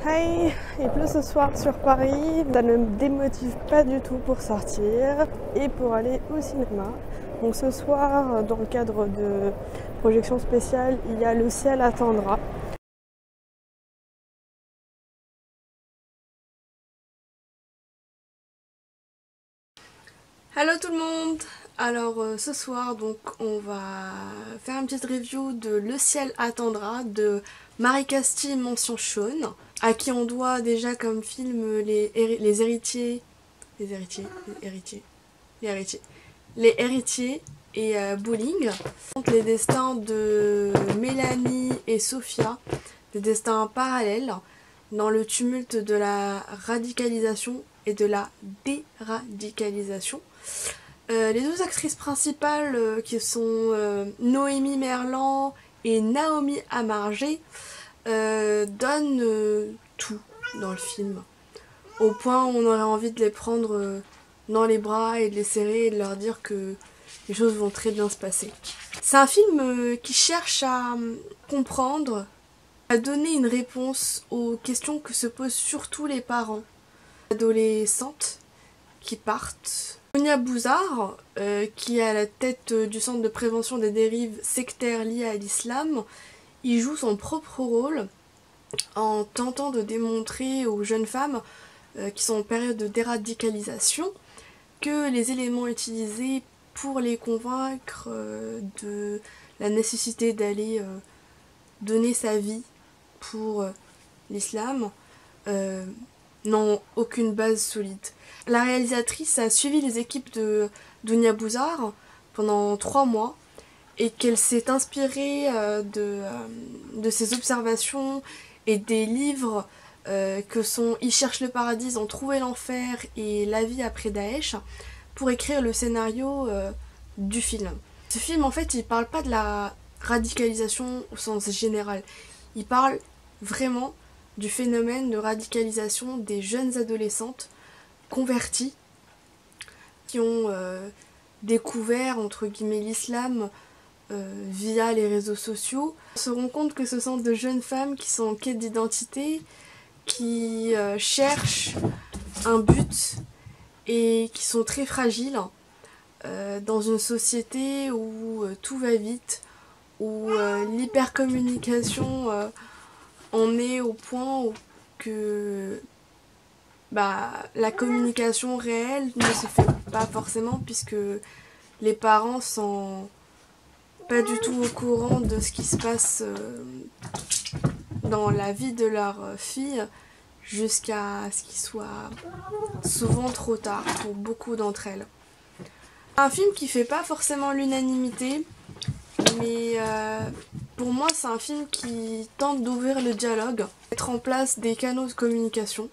Hi, il pleut ce soir sur Paris, ça ne me démotive pas du tout pour sortir et pour aller au cinéma. Donc ce soir, dans le cadre de projection spéciale, il y a Le ciel attendra. Hello tout le monde! Alors ce soir donc on va faire une petite review de Le ciel attendra de Marie Castille mention Sean, à qui on doit déjà comme film les héritiers et Bowling. Les destins de Mélanie et Sophia, des destins parallèles dans le tumulte de la radicalisation et de la déradicalisation. Les deux actrices principales qui sont Noémie Merlan et Naomi Amargé donnent tout dans le film, au point où on aurait envie de les prendre dans les bras et de les serrer et de leur dire que les choses vont très bien se passer. C'est un film qui cherche à comprendre, à donner une réponse aux questions que se posent surtout les parents adolescentes qui partent. Sonia Bouzard, qui est à la tête du centre de prévention des dérives sectaires liées à l'islam, y joue son propre rôle en tentant de démontrer aux jeunes femmes qui sont en période de déradicalisation que les éléments utilisés pour les convaincre de la nécessité d'aller donner sa vie pour l'islam n'ont aucune base solide. La réalisatrice a suivi les équipes de Sonia Bouzard pendant 3 mois et qu'elle s'est inspirée de ses observations et des livres que sont Ils cherchent le paradis, Ils ont trouvé l'enfer et La vie après Daesh pour écrire le scénario du film. Ce film en fait il parle pas de la radicalisation au sens général, il parle vraiment du phénomène de radicalisation des jeunes adolescentes converties qui ont découvert entre guillemets l'islam via les réseaux sociaux. On se rend compte que ce sont de jeunes femmes qui sont en quête d'identité, qui cherchent un but et qui sont très fragiles dans une société où tout va vite, où l'hypercommunication en est au point où que la communication réelle ne se fait pas forcément puisque les parents sont pas du tout au courant de ce qui se passe dans la vie de leur fille jusqu'à ce qu'il soit souvent trop tard pour beaucoup d'entre elles. Un film qui fait pas forcément l'unanimité, mais pour moi c'est un film qui tente d'ouvrir le dialogue, mettre en place des canaux de communication.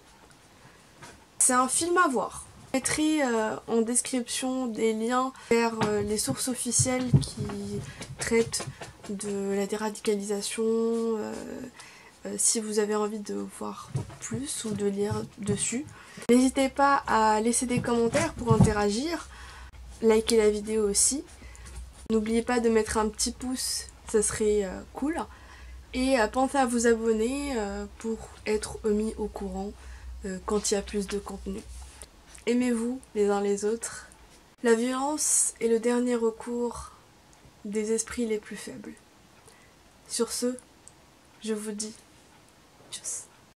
C'est un film à voir. Je mettrai en description des liens vers les sources officielles qui traitent de la déradicalisation, si vous avez envie de voir plus ou de lire dessus. N'hésitez pas à laisser des commentaires pour interagir, likez la vidéo aussi. N'oubliez pas de mettre un petit pouce, ça serait cool. Et pensez à vous abonner pour être mis au courant quand il y a plus de contenu. Aimez-vous les uns les autres. La violence est le dernier recours des esprits les plus faibles. Sur ce, je vous dis tchuss.